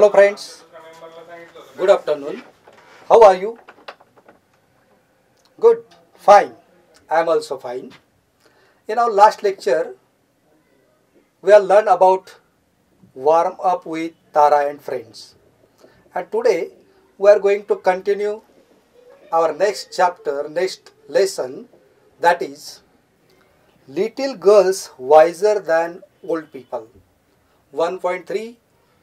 Hello friends, good afternoon. How are you? Good, fine. I am also fine. In our last lecture, we have learned about warm up with Tara and friends. And today, we are going to continue our next chapter, next lesson, that is Little Girls Wiser Than Old People. 1.3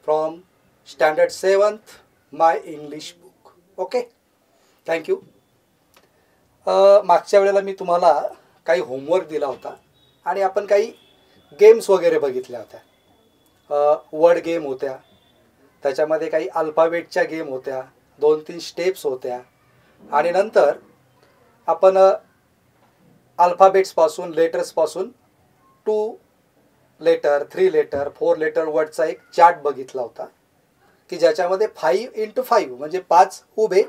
from Standard 7th, My English Book. Okay, thank you. मागच्या वेळेला मी तुम्हाला काही homework दिला होता आणि आपण काही games वगैरे बघितल्या होत्या. वर्ड गेम होत्या, त्याच्यामध्ये काही अल्फाबेटच्या गेम होत्या, 2-3 स्टेप्स होत्या आणि नंतर आपण अल्फाबेट्सपासून लेटर्सपासून 2 लेटर 3 लेटर 4 लेटर वर्डचा एक चार्ट बघितला होता की ज्याच्यामध्ये 5x5 म्हणजे 5 उभे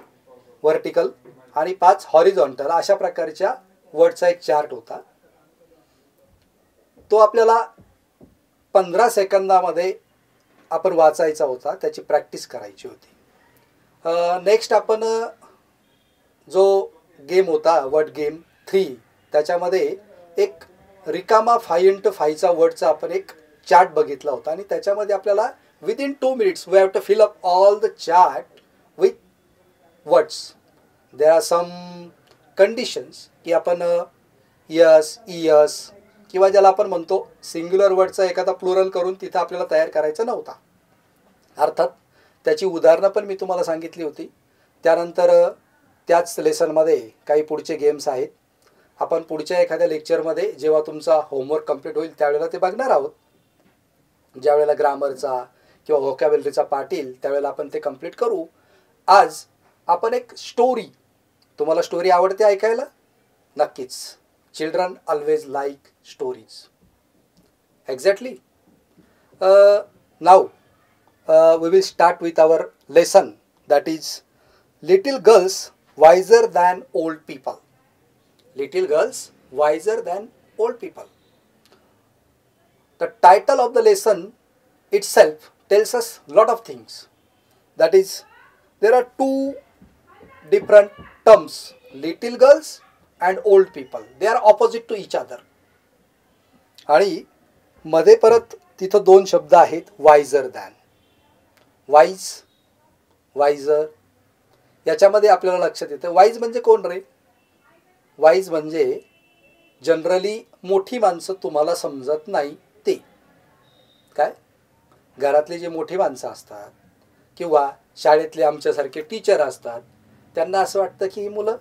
व्हर्टिकल आणि 5 हॉरिझॉन्टल अशा प्रकारच्या वर्डचा एक चार्ट होता. तो आपल्याला 15 सेकंदामध्ये आपण वाचायचा होता, त्याची प्रॅक्टिस करायची होती. नेक्स्ट आपण जो गेम होता वर्ड गेम 3 त्याच्यामध्ये एक रिकामा 5x5चा वर्डचा आपण एक चार्ट बघितला होता आणि त्याच्यामध्ये आपल्याला within 2 minutes we have to fill up all the chart with words. There are some conditions की आपण यस इयस किंवा ज्याला आपण म्हणतो सिंग्युलर वर्डचा एखादा प्लुरल करून तिथं आपल्याला तयार करायचा नव्हता. अर्थात त्याची उदाहरणं पण मी तुम्हाला सांगितली होती. त्यानंतर त्याच लेसनमध्ये काही पुढचे गेम्स आहेत. आपण पुढच्या एखाद्या लेक्चरमध्ये जेव्हा तुमचा होमवर्क कंप्लीट होईल त्यावेळेला ते बघणार आहोत. ज्यावेळेला ग्रामरचा किंवा व्होकॅब्युलरीचा पार्ट येईल त्यावेळेला आपण ते कंप्लीट करू. आज आपण एक स्टोरी, तुम्हाला स्टोरी आवडते ऐकायला? नक्कीच. Children always like stories. Exactly. Now we will start with our lesson, that is little girls wiser than old people. Little girls wiser than old people. The title of the lesson itself tells us lot of things. That is, there are 2 different terms, little girls and old people. They are opposite to each other. आणि मध्ये परत तिथं 2 शब्द आहेत, wiser than. Wise, wiser. याच्यामध्ये आपल्याला लक्षात येतं वाईज म्हणजे कोण रे? वाईज म्हणजे जनरली मोठी माणसं तुम्हाला समजत नाही ते. काय? घरातले जे मोठी माणसं असतात किंवा शाळेतले आमच्यासारखे टीचर असतात त्यांना असं वाटतं की ही मुलं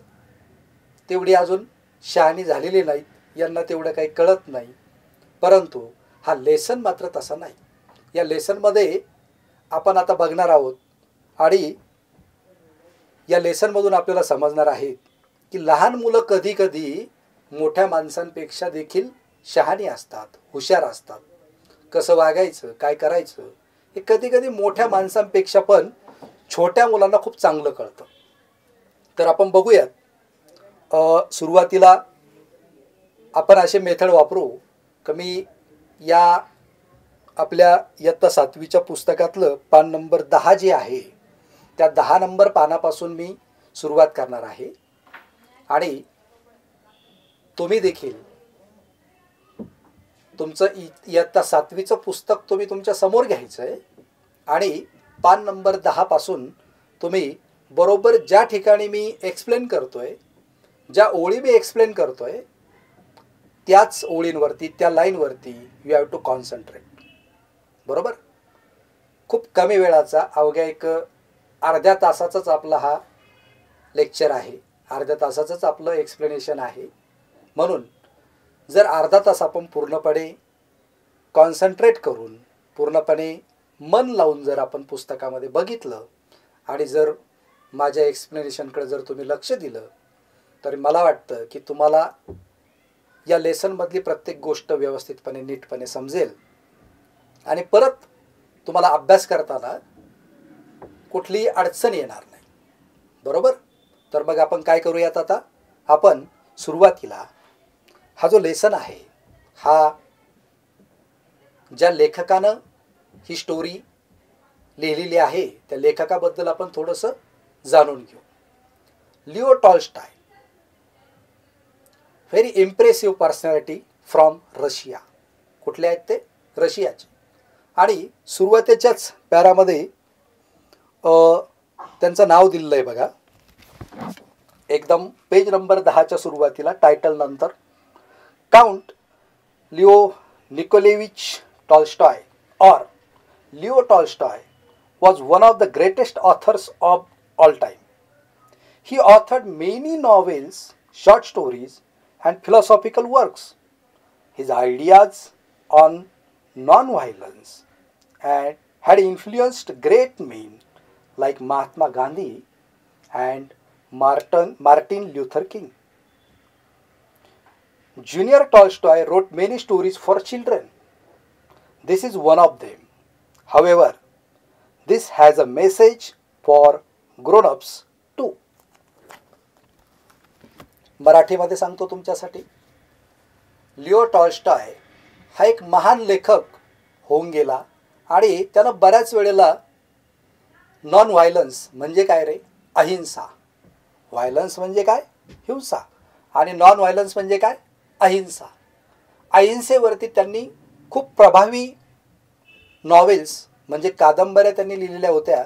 तेवढी अजून शहाणी झालेली नाहीत, यांना तेवढं काही कळत नाही. परंतु हा लेसन मात्र तसा नाही. या लेसनमध्ये आपण आता बघणार आहोत आणि या लेसनमधून आपल्याला समजणार आहे की लहान मुलं कधी कधी मोठ्या माणसांपेक्षा देखील शहाणी असतात, हुशार असतात. कसं वागायचं, काय करायचं हे कधी कधी मोठ्या माणसांपेक्षा पण छोट्या मुलांना खूप चांगलं कळतं. तर आपण बघूयात. सुरुवातीला आपण असे मेथड वापरू की मी या आपल्या इयत्ता 7वीच्या पुस्तकातलं पान नंबर 10 जे आहे त्या 10 नंबर पानापासून मी सुरुवात करणार आहे आणि तुम्ही देखील तुमचं इयत्ता 7वीचं पुस्तक तुम्ही तुमच्या समोर घ्यायचं आहे आणि पान नंबर 10 पासून तुम्ही बरोबर ज्या ठिकाणी मी एक्सप्लेन करतोय, ज्या ओळी मी एक्सप्लेन करतोय त्याच ओळींवरती, त्या लाईनवरती यू हॅव टू कॉन्सन्ट्रेट. बरोबर? खूप कमी वेळाचा, अवघ्या एक अर्ध्या तासाचाच आपला हा लेक्चर आहे, अर्ध्या तासाचंच आपलं एक्सप्लेनेशन आहे. म्हणून जर अर्धा तास आपण पूर्णपणे कॉन्सन्ट्रेट करून, पूर्णपणे मन लावून जर आपण पुस्तकामध्ये बघितलं आणि जर माझ्या एक्सप्लेनेशनकडे जर तुम्ही लक्ष दिलं तर मला वाटतं की तुम्हाला या लेसनमधली प्रत्येक गोष्ट व्यवस्थितपणे नीटपणे समजेल आणि परत तुम्हाला अभ्यास करताना कुठलीही अडचण येणार नाही. बरोबर? तर मग आपण काय करूयात आता? आपण सुरुवातीला हा जो लेसन आहे हा ज्या लेखकानं ही स्टोरी लिहिलेली आहे त्या लेखकाबद्दल आपण थोडंसं जाणून घेऊ. Leo Tolstoy, very impressive personality from Russia. कुठले आहेत ते? रशियाचे. आणि सुरुवातीच्याच पॅरामध्ये त्यांचं नाव दिलेलं आहे बघा. एकदम पेज नंबर 10च्या सुरुवातीला टायटल नंतर count Leo Nikolaevich Tolstoy or Leo Tolstoy was one of the greatest authors of all time. He authored many novels, short stories, and philosophical works. His ideas on non-violence and had influenced great men like Mahatma Gandhi and Martin Luther King. Junior Tolstoy wrote many stories for children. This is one of them. However, this has a message for grown-ups too. मराठीमध्ये सांगतो तुमच्यासाठी. Leo Tolstoy हा एक महान लेखक होऊन गेला आणि त्यानं बऱ्याच वेळेला नॉन व्हायलन्स म्हणजे काय रे? अहिंसा. व्हायलन्स म्हणजे काय? हिंसा. आणि नॉन व्हायलन्स म्हणजे काय? अहिंसा. अहिंसेवरती त्यांनी खूप प्रभावी नॉवेल्स म्हणजे कादंबऱ्या त्यांनी लिहिलेल्या होत्या.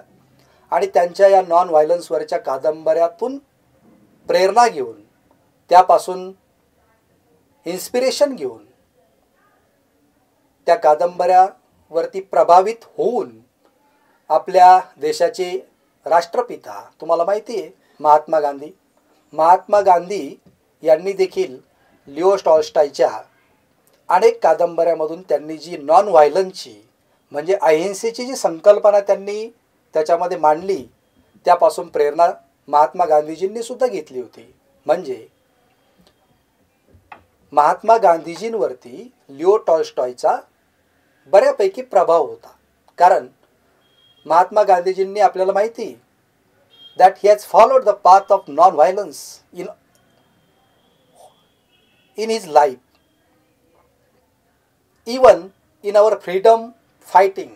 आणि त्यांच्या या नॉन व्हायलन्सवरच्या कादंबऱ्यातून प्रेरणा घेऊन त्यापासून इन्स्पिरेशन घेऊन त्या कादंबऱ्यावरती प्रभावित होऊन आपल्या देशाचे राष्ट्रपिता, तुम्हाला माहिती आहे महात्मा गांधी यांनी देखील लिओ टॉल्स्टॉयच्या अनेक कादंबऱ्यामधून त्यांनी जी नॉन व्हायलन्सची म्हणजे अहिंसेची जी संकल्पना त्यांनी त्याच्यामध्ये मांडली त्यापासून प्रेरणा महात्मा गांधीजींनी सुद्धा घेतली होती. म्हणजे महात्मा गांधीजींवरती लिओ टॉल्स्टॉयचा बऱ्यापैकी प्रभाव होता. कारण महात्मा गांधीजींनी आपल्याला माहिती that he has followed the path of non violence in his life. Even in our freedom fighting,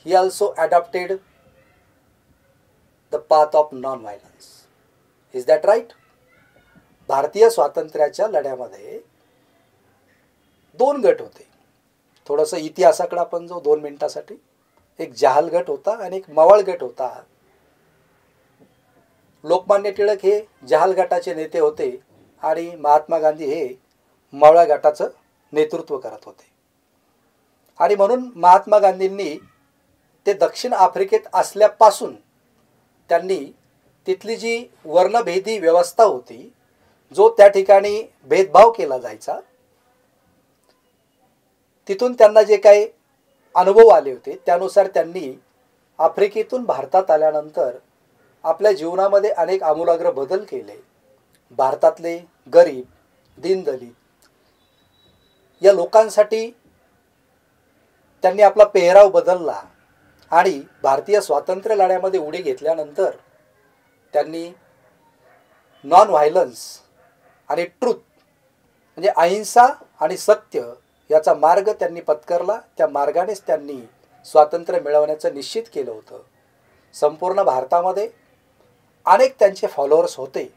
he also adopted the path of non-violence. Is that right? भारतीय स्वातंत्र्याच्या लढ्यामध्ये 2 गट होते. थोडंसं इतिहासाकडे आपण जाऊ 2 मिनिटासाठी. एक जहाल गट होता आणि एक मवाळ गट होता. लोकमान्य टिळक हे जहाल गटाचे नेते होते आणि महात्मा गांधी हे मवाळ गटाचं नेतृत्व करत होते. आणि म्हणून महात्मा गांधींनी ते दक्षिण आफ्रिकेत असल्यापासून त्यांनी तिथली जी वर्णभेदी व्यवस्था होती, जो त्या ठिकाणी भेदभाव केला जायचा, तिथून त्यांना जे काही अनुभव आले होते त्यानुसार त्यांनी आफ्रिकेतून भारतात आल्यानंतर आपल्या जीवनामध्ये अनेक आमूलाग्र बदल केले. भारतातले गरीब, दीनदलित या लोकांसाठी त्यांनी आपला पेहराव बदलला आणि भारतीय स्वातंत्र्य लढ्यामध्ये उडी घेतल्यानंतर त्यांनी नॉन व्हायलन्स आणि ट्रूथ म्हणजे अहिंसा आणि सत्य याचा मार्ग त्यांनी पत्करला. त्या मार्गानेच त्यांनी स्वातंत्र्य मिळवण्याचं निश्चित केलं होतं. संपूर्ण भारतामध्ये अनेक त्यांचे फॉलोअर्स होते.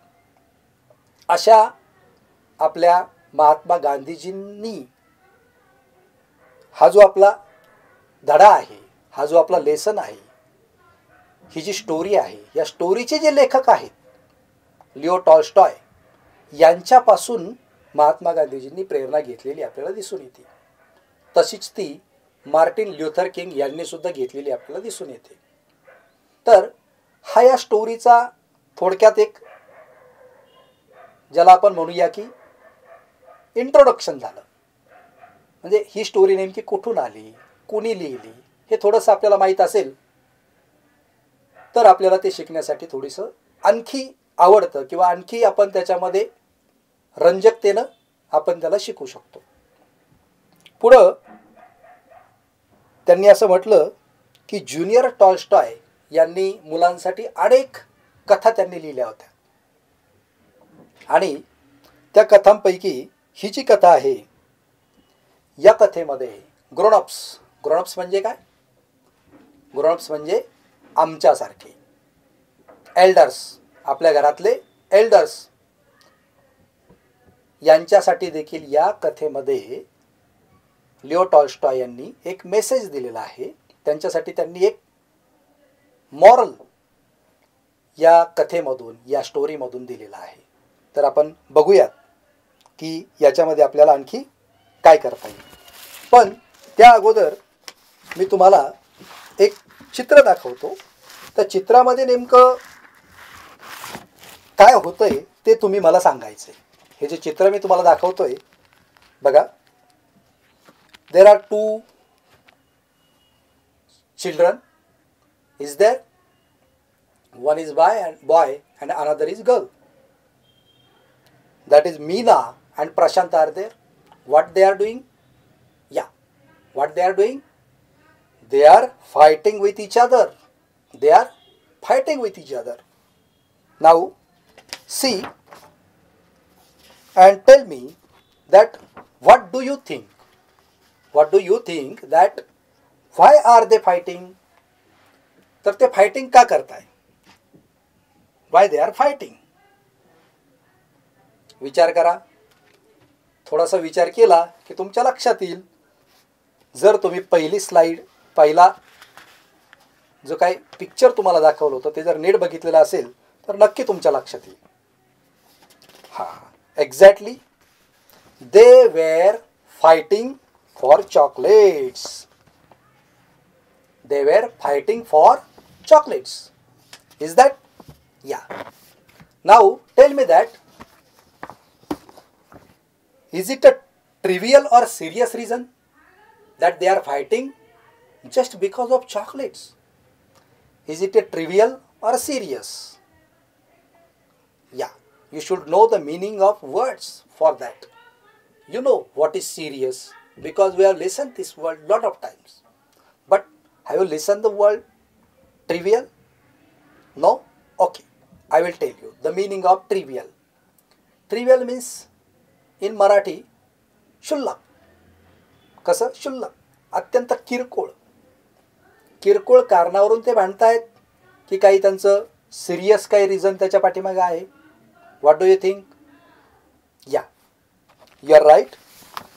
अशा आपल्या महात्मा गांधीजींनी हा जो आपला धडा आहे, हा जो आपला लेसन आहे, ही जी स्टोरी आहे, या स्टोरीचे जे लेखक आहेत लिओ टॉल्स्टॉय यांच्यापासून महात्मा गांधीजींनी प्रेरणा घेतलेली आपल्याला दिसून येते. तशीच ती मार्टिन ल्युथर किंग यांनी सुद्धा घेतलेली आपल्याला दिसून येते. तर हा या स्टोरीचा थोडक्यात एक ज्याला आपण म्हणूया की इंट्रोडक्शन झालं. म्हणजे ही स्टोरी नेमकी कुठून आली, कुणी लिहिली, हे थोडंसं आपल्याला माहीत असेल तर आपल्याला ते शिकण्यासाठी थोडंसं आणखी आवडतं किंवा आणखी आपण त्याच्यामध्ये रंजकतेनं आपण त्याला शिकू शकतो. पुढं त्यांनी असं म्हटलं की ज्युनियर टॉल्स्टॉय यांनी मुलांसाठी अनेक कथा त्यांनी लिहिल्या होत्या आणि त्या कथांपैकी ही जी कथा आहे, या कथेमध्ये ग्रोनअप्स म्हणजे काय? ग्रोनअप्स म्हणजे आमच्यासारखे. एल्डर्स, आपल्या घरातले एल्डर्स, यांच्यासाठी देखील या कथेमध्ये लिओ टॉल्स्टॉय यांनी एक मेसेज दिलेला आहे. त्यांच्यासाठी त्यांनी एक मॉरल या कथेमधून, या स्टोरीमधून दिलेला आहे. तर आपण बघूयात की याच्यामध्ये आपल्याला आणखी काय करता येईल. पण त्या अगोदर मी तुम्हाला एक चित्र दाखवतो. त्या चित्रामध्ये नेमकं काय होतंय ते तुम्ही मला सांगायचं. हे जे चित्र मी तुम्हाला दाखवतोय बघा, there are two children is there. One is boy and another is girl. That is Meena and Prashant are there. What they are doing? Yeah. What they are doing? They are fighting with each other. They are fighting with each other. Now, see and tell me that what do you think? What do you think that why are they fighting? तर ते fighting का करताय? Why they are fighting? विचार करा. थोडासा विचार केला की तुमच्या लक्षात येईल. जर तुम्ही पहिली स्लाइड, पहिला जो काही पिक्चर तुम्हाला दाखवलं होतं ते जर नीट बघितलेलं असेल तर नक्की तुमच्या लक्षात येईल. हां, exactly. They were fighting for chocolates. They were fighting for chocolates. Is that? Yeah. Now tell me that, is it a trivial or serious reason that they are fighting just because of chocolates? Is it a trivial or serious? Yeah, you should know the meaning of words for that. You know what is serious because we have listened this word lot of times. But have you listened the word trivial? No? Okay. I will tell you the meaning of trivial. Trivial means in Marathi शुल्लक. कसं? शुल्लक, अत्यंत किरकोळ. किरकोळ कारणावरून ते भांडतायत की काही त्यांचं सिरियस काही रिझन त्याच्या पाठीमागे आहे? What do you think? Yeah, you are right.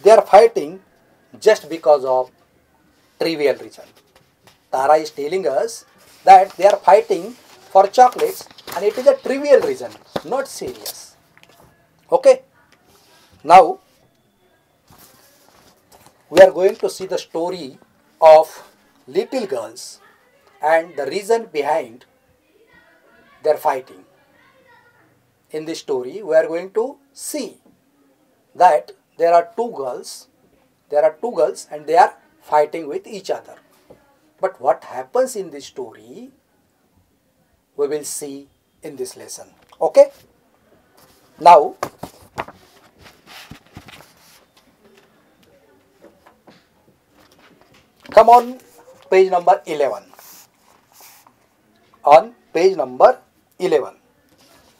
They are fighting just because of trivial reason. Tara is telling us that they are fighting for chocolates and it is a trivial reason, not serious. Okay, now we are going to see the story of little girls and the reason behind their fighting. In this story we are going to see that there are two girls and they are fighting with each other. But what happens in this story, we will see in this lesson. Okay? Now, come on page number 11. On page number 11,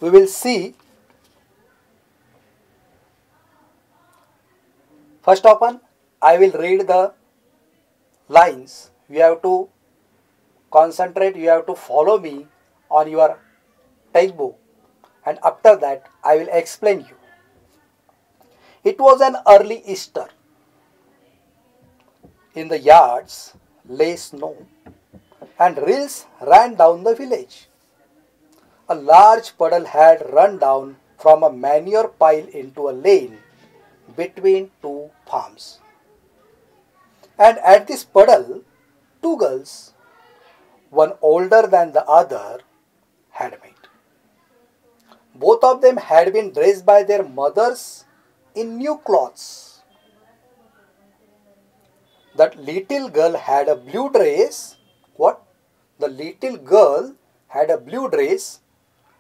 we will see, first of all, I will read the lines. You have to concentrate, you have to follow me on your textbook, and after that I will explain you. It was an early Easter. In the yards lay snow and rills ran down the village. A large puddle had run down from a manure pile into a lane between two farms. And at this puddle, two girls, one older than the other, had met. Both of them had been dressed by their mothers in new clothes. That little girl had a blue dress. What? The little girl had a blue dress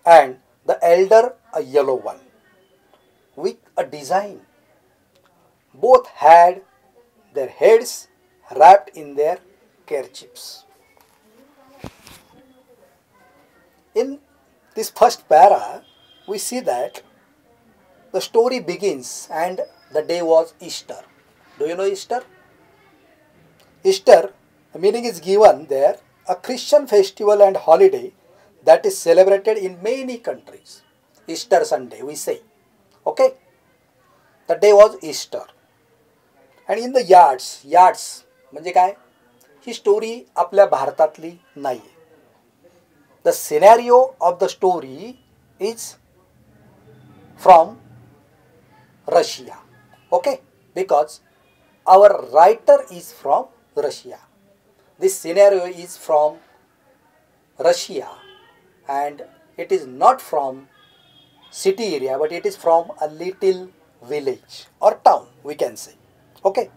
and the elder a yellow one with a design. Both had their heads wrapped in their kerchiefs. In this first para, we see that the story begins and the day was Easter. Do you know Easter? Easter, the meaning is given there. a Christian festival and holiday that is celebrated in many countries. Easter Sunday, we say. Okay? The day was Easter. And in the yards म्हणजे काय? ही story आपल्या भारतातली नाही आहे. The scenario of the story is from Russia. Okay? Because our writer is from Russia. This scenario is from Russia and it is not from city area but it is from a little village or town, we can say. Okay?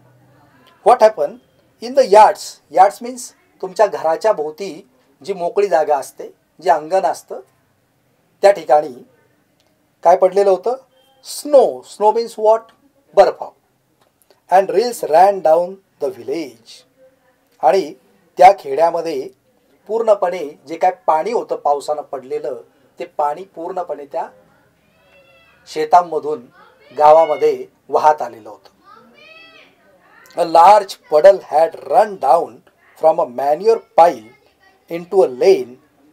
What happened? In the yards, yards means तुमच्या घराच्या भोवती जी मोकळी जागा असते, जे अंगण असतं, त्या ठिकाणी काय पडलेलं होतं? Snow means what? बर्फ. And rills ran down the village. आणि त्या खेड्यामध्ये पूर्णपणे जे काय पाणी होतं पावसानं पडलेलं, ते पाणी पूर्णपणे त्या शेतांमधून गावामध्ये वाहत आलेलं होतं. A large puddle had run down from a manure pile into a lane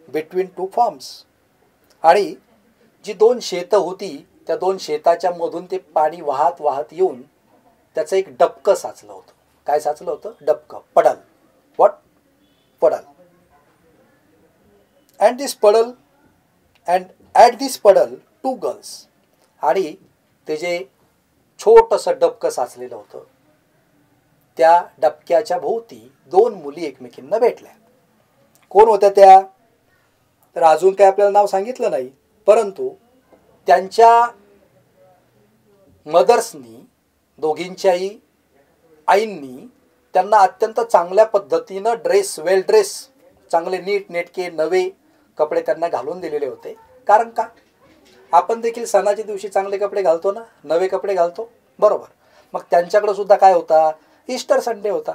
between two farms. आणि जी दोन शेतं होती, त्या दोन शेताच्या मधून ते पाणी वाहत वाहत येऊन त्याचं एक डबकं साचलं होतं. काय साचलं होतं? डबकं, पडल. व्हॉट? पडल. अँड ॲट दिस पडल टू गर्ल्स. आणि ते जे छोटंसं डबकं साचलेलं होतं, त्या डबक्याच्या भोवती दोन मुली एकमेकींना भेटल्या. कोण होत्या त्या? तर अजून काय आपल्याला नाव सांगितलं नाही, परंतु त्यांच्या मदर्सनी, दोघींच्याही आईंनी त्यांना अत्यंत चांगल्या पद्धतीनं वेल ड्रेस, चांगले नीट नेटके नवे कपडे त्यांना घालून दिलेले होते. कारण का? आपण देखील सणाच्या दिवशी चांगले कपडे घालतो ना, नवे कपडे घालतो, बरोबर. मग त्यांच्याकडे सुद्धा काय होता? ईस्टर संडे होता.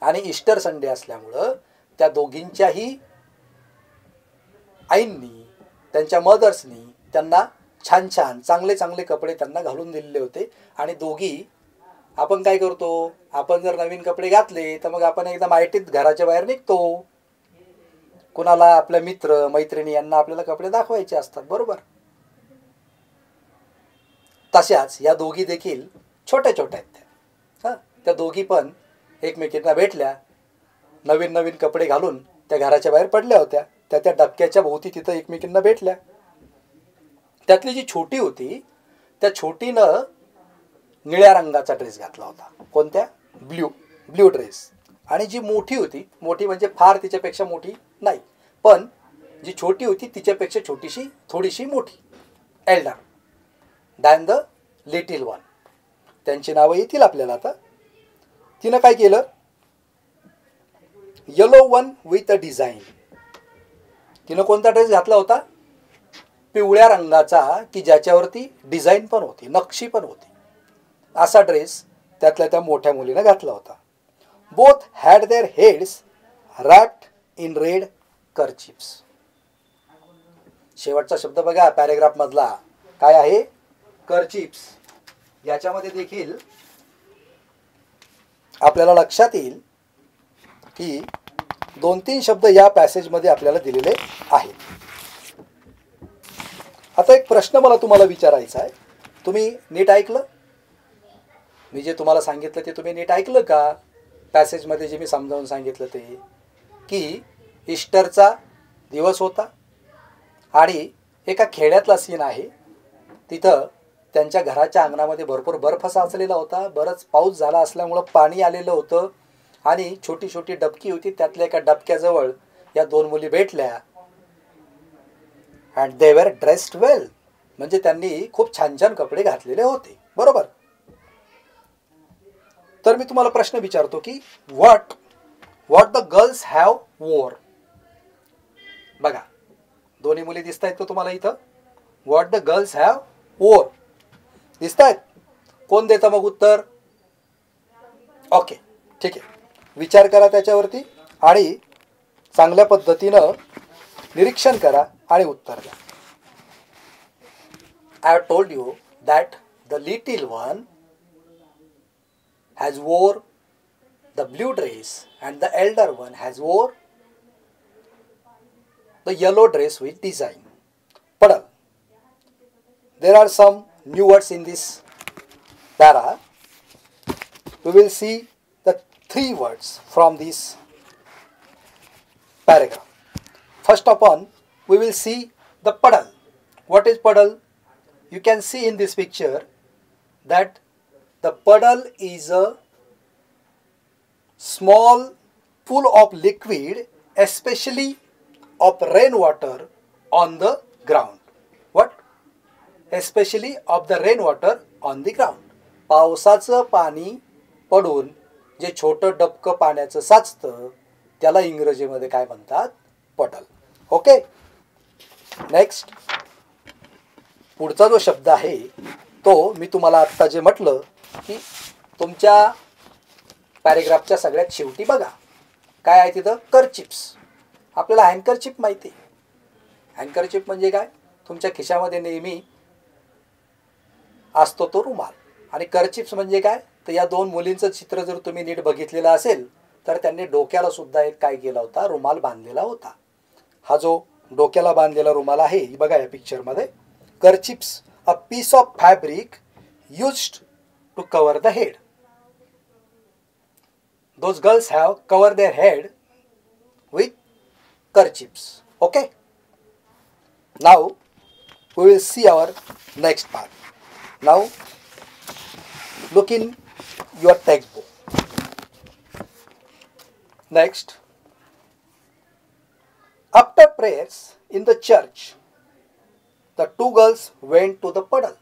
आणि ईस्टर संडे असल्यामुळं त्या दोघींच्याही आईंनी, त्यांच्या मदर्सनी त्यांना छान छान चांगले कपडे त्यांना घालून दिलेले होते. आणि दोघी, आपण काय करतो? आपण जर नवीन कपडे घातले तर मग आपण एकदम आयटीत घराच्या बाहेर निघतो. कुणाला? आपल्या मित्र मैत्रिणी यांना आपल्याला कपडे दाखवायचे असतात, बरोबर. तशाच या दोघी देखील छोट्या आहेत त्या. त्या दोघी पण एकमेकींना भेटल्या, नवीन कपडे घालून त्या घराच्या बाहेर पडल्या होत्या. त्या डबक्याच्या भोवती तिथं एकमेकींना भेटल्या. त्यातली जी छोटी होती, त्या छोटीनं निळ्या रंगाचा ड्रेस घातला होता. कोणत्या? Blue dress. आणि जी मोठी होती, मोठी म्हणजे फार तिच्यापेक्षा मोठी नाही, पण जी छोटी होती तिच्यापेक्षा थोडीशी मोठी, Elder than the little one. त्यांची नावं येतील आपल्याला आता. तिनं काय केलं? Yellow one with a design. तिनं कोणता ड्रेस घातला होता? पिवळ्या रंगाचा, की ज्याच्यावरती डिझाईन पण होती, नक्षी पण होती, असा ड्रेस त्यातल्या त्या मोठ्या मुलीनं घातला होता. Both had their heads wrapped in red kerchiefs. शेवटचा शब्द बघा पॅरेग्राफ मधला, काय आहे? कर्चिप्स. याच्यामध्ये देखील आपल्याला लक्षात येईल की 2-3 शब्द या पॅसेजमध्ये आपल्याला दिलेले आहेत. आता एक प्रश्न मला तुम्हाला विचारायचा आहे. तुम्ही नीट ऐकलं? मी जे तुम्हाला सांगितलं ते तुम्ही नीट ऐकलं का? पॅसेजमध्ये जे मी समजावून सांगितलं ते, की ईस्टरचा दिवस होता आणि एका खेड्यातला सीन आहे. तिथं त्यांच्या घराच्या अंगणामध्ये भरपूर बर्फ साचलेला होता. बरंच पाऊस झाला असल्यामुळं पाणी आलेलं होतं आणि छोटी डबकी होती. त्यातल्या एका डबक्याजवळ या दोन मुली भेटल्या. अँड दे वर ड्रेस्ड वेल. म्हणजे त्यांनी खूप छान कपडे घातलेले होते, बरोबर. तर मी तुम्हाला प्रश्न विचारतो की व्हॉट द गर्ल्स हॅव वोर. बघा, दोन्ही मुली दिसत आहेत का तुम्हाला इथं? व्हॉट द गर्ल्स हॅव वोर दिसत आहेत? कोण देतं मग उत्तर? ओके, ठीक आहे. विचार करा त्याच्यावरती आणि चांगल्या पद्धतीनं निरीक्षण करा आणि उत्तर द्या. I have told you that the little one has wore the blue dress and the elder one has wore the yellow dress with design. Puddle. There are some new words in this para. We will see the 3 words from this paragraph. First upon, we will see the puddle. What is puddle? You can see in this picture that the puddle is a small pool of liquid, especially of rainwater on the ground. What? Especially of the rainwater on the ground. पावसाचं पाणी पडून जे छोटं डबकं पाण्याचं साचतं त्याला इंग्रजीमध्ये काय म्हणतात? पडल. ओके. नेक्स्ट, पुढचा जो शब्द आहे तो मी तुम्हाला आत्ता जे म्हटलं की तुमच्या पॅरेग्राफच्या सगळ्यात शेवटी बघा काय आहे तिथं? कर्चिप्स. आपल्याला हँकरचिप माहिती आहे. हँकरचिप म्हणजे काय? तुमच्या खिशामध्ये नेहमी असतो तो रुमाल. आणि कर्चिप्स म्हणजे काय? तर या 2 मुलींचं चित्र जर तुम्ही नीट बघितलेलं असेल तर त्यांनी डोक्याला सुद्धा एक काय केला होता? रुमाल बांधलेला होता. हा जो डोक्याला बांधलेला रुमाल आहे बघा या पिक्चरमध्ये. Kerchiefs, a piece of fabric used to cover the head. Those girls have covered their head with kerchiefs. Okay. Now we will see our next part. Now look in your textbook. Next, after prayers in the church, the 2 girls went to the puddle.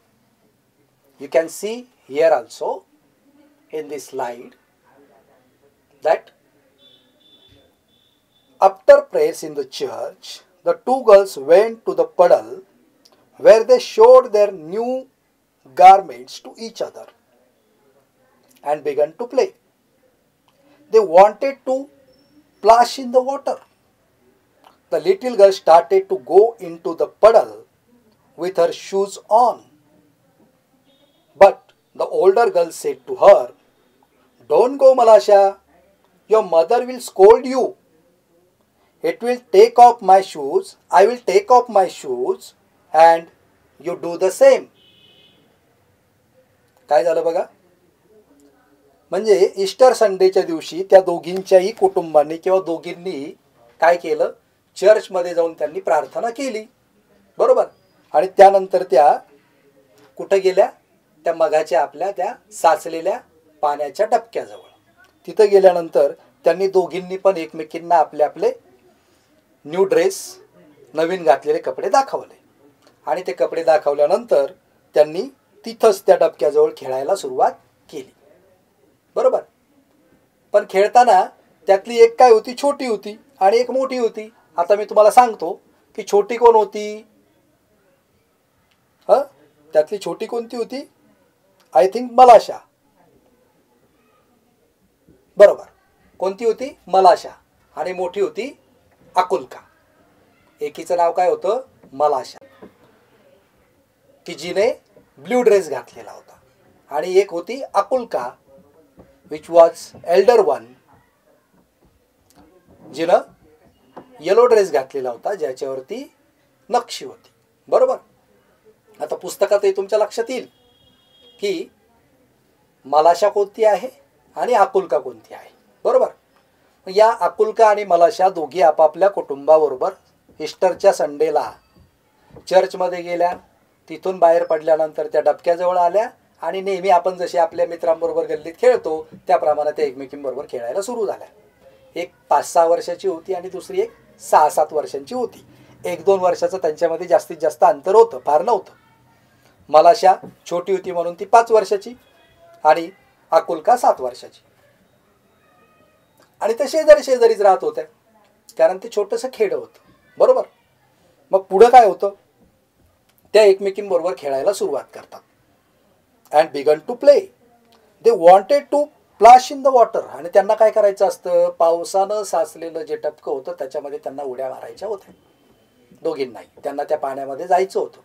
You can see here also in this slide that after prayers in the church, the 2 girls went to the puddle where they showed their new garments to each other and began to play. They wanted to splash in the water. The little girl started to go into the puddle with her shoes on. But the older girl said to her, "Don't go, Malasha. Your mother will scold you. It will take off my shoes. I will take off my shoes and you do the same." काय झालं बघा? म्हणजे Easter संडेच्या दिवशी त्या दोघींच्याही कुटुंबांनी किंवा दोघींनी काय केलं? चर्चमध्ये जाऊन त्यांनी प्रार्थना केली. बरोबर. आणि त्यानंतर त्या कुठे गेल्या? त्या मगाच्या आपल्या त्या साचलेल्या पाण्याच्या डबक्याजवळ. तिथे गेल्यानंतर त्यांनी दोघींनी पण एकमेकींना आपले आपले न्यू ड्रेस, नवीन घातलेले कपडे दाखवले. आणि ते कपडे दाखवल्यानंतर त्यांनी तिथंच त्या डबक्याजवळ खेळायला सुरुवात केली. बरोबर. पण खेळताना त्यातली एक काय होती? छोटी होती आणि एक मोठी होती. आता मी तुम्हाला सांगतो की छोटी कोण होती? त्यातली छोटी कोणती होती? I think मलाशा. बरोबर. कोणती होती? मलाशा. आणि मोठी होती अकुल्का. एकीचं नाव काय होतं? मलाशा, की जिने ब्ल्यू ड्रेस घातलेला होता. आणि एक होती Akulka which was elder one, जिनं येलो ड्रेस घातलेला होता ज्याच्यावरती नक्षी होती. बरोबर. आता पुस्तकातही तुमच्या लक्षात येईल की मलाशा कोणती आहे आणि अकुल्का कोणती आहे. बरोबर. या अकुल्का आणि मलाशा दोघी आपापल्या कुटुंबाबरोबर ईस्टरच्या संडेला चर्चमध्ये गेल्या. तिथून बाहेर पडल्यानंतर त्या डबक्याजवळ आल्या आणि नेहमी आपण जसे आपल्या मित्रांबरोबर गल्लीत खेळतो त्याप्रमाणे त्या एकमेकींबरोबर खेळायला सुरू झाल्या. एक 5-6 वर्षाची होती आणि दुसरी एक 6-7 वर्षांची होती. 1-2 वर्षाचं त्यांच्यामध्ये जास्तीत जास्त अंतर होतं, फार नव्हतं. मलाशा छोटी होती म्हणून ती 5 वर्षाची आणि अकुल्का 7 वर्षाची. आणि ते शेजारी शेजारीच राहत होत्या कारण ते छोटंसं खेडं होतं. बरोबर. मग पुढं काय होतं? त्या एकमेकींबरोबर खेळायला सुरुवात करतात. And begin to play. They wanted to splash in the water. आणि त्यांना काय करायचं असतं? पावसानं साचलेलं जे टपकं होतं त्याच्यामध्ये त्यांना उड्या मारायच्या होत्या. दोघींनाही त्यांना त्या पाण्यामध्ये जायचं होतं.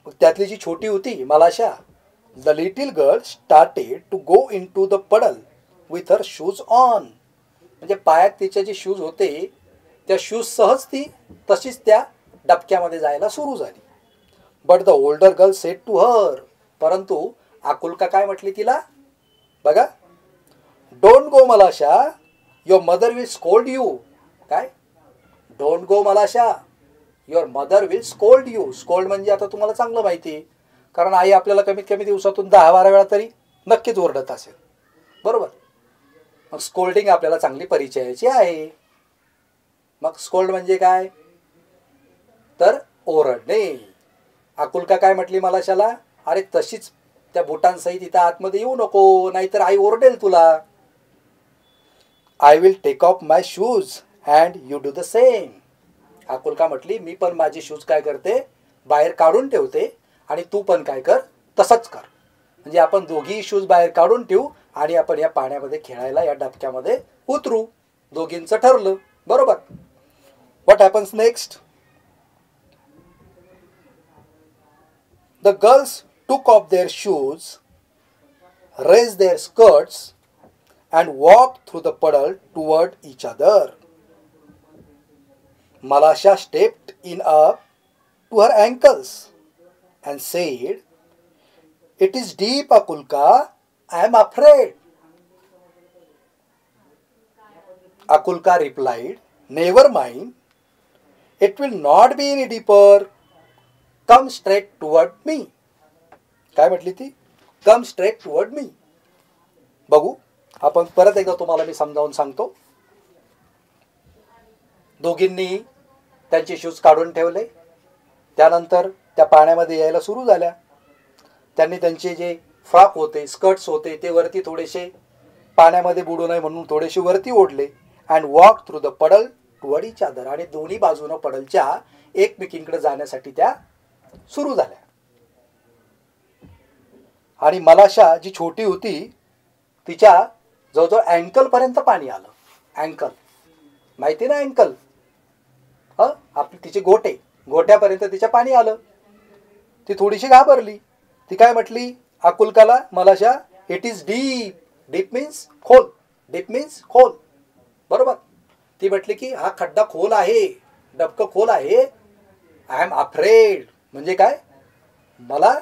मग त्यातली जी छोटी होती मलाशा, the little girl started to go into the puddle with her shoes on. म्हणजे पायात तिचे जे शूज होते त्या शूज सहज ती तशीच त्या डबक्यामध्ये जायला सुरू झाली. But the older girl said to her. परंतु आकुलका काय म्हटली तिला बघा, don't go Malasha, your mother will scold you. काय, don't go Malasha, your mother will scold you. Scold म्हणजे आता तुम्हाला चांगलं माहिती आहे, कारण आई आपल्याला कमीत कमी दिवसातून 10-12 वेळा तरी नक्कीच ओरडत असेल, बरोबर. मग स्कोल्डिंग आपल्याला चांगली परिचयाची आहे. मग स्कोल्ड म्हणजे काय, तर ओरडणे. आकुलका काय म्हटली मलाशाला, अरे तशीच त्या बुटांसहित इथं आतमध्ये येऊ नको, नाहीतर आई ओरडेल तुला. I will take off my shoes and you do the same. Akulka म्हटली, मी पण माझे शूज काय करते, बाहेर काढून ठेवते आणि तू पण काय कर, तसंच कर. म्हणजे आपण दोघी शूज बाहेर काढून ठेवू आणि आपण या पाण्यामध्ये खेळायला या डबक्यामध्ये उतरू. दोघींचं ठरलं, बरोबर. What happens next. The girls took off their shoes, raised their skirts, and walked through the puddle toward each other. Malasha stepped in up to her ankles and said, "It is deep, Akulka. I am afraid." Akulka replied, "Never mind. It will not be any deeper. Come straight toward me." काय म्हटली ती, come straight toward मी. बघू आपण परत एकदा, तुम्हाला मी समजावून सांगतो. दोघींनी त्यांचे शूज काढून ठेवले, त्यानंतर त्या पाण्यामध्ये यायला सुरू झाल्या. त्यांनी त्यांचे जे फ्रॉक होते, स्कर्ट्स होते, ते वरती थोडेसे पाण्यामध्ये बुडू नये म्हणून थोडेसे वरती ओढले. अँड वॉक थ्रू द पडल टुवर्ड इच अदर. आणि दोन्ही बाजूनं पडलच्या एकमेकींकडे जाण्यासाठी त्या सुरू झाल्या. आणि मलाशा जी छोटी होती तिच्या जवळजवळ अँकलपर्यंत पाणी आलं. अँकल माहिती ना, अँकल, आपली तिचे गोटे, गोट्यापर्यंत तिच्या पाणी आलं. ती थोडीशी घाबरली. ती काय म्हटली आकुलकाला, Malasha, it is deep. Deep means खोल, डीप मीन्स खोल, बरोबर. ती म्हटली की हा खड्डा खोल आहे, डबकं खोल आहे. आय एम अफ्रेड म्हणजे काय, मला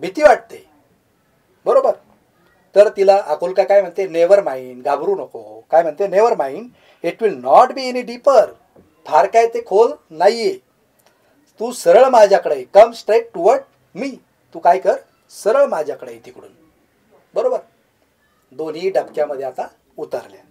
भीती वाटते, बरोबर. तर तिला आकुलका काय म्हणते, नेव्हर माइंड, घाबरू नको. काय म्हणते, never mind, it will not be any deeper. फार काय ते खोल नाहीये. तू सरळ माझ्याकडे, कम स्ट्रेट टुवर्ड मी. तू काय कर, सरळ माझ्याकडे तिकडून, बरोबर. दोन्ही डबक्यामध्ये आता उतरल्या.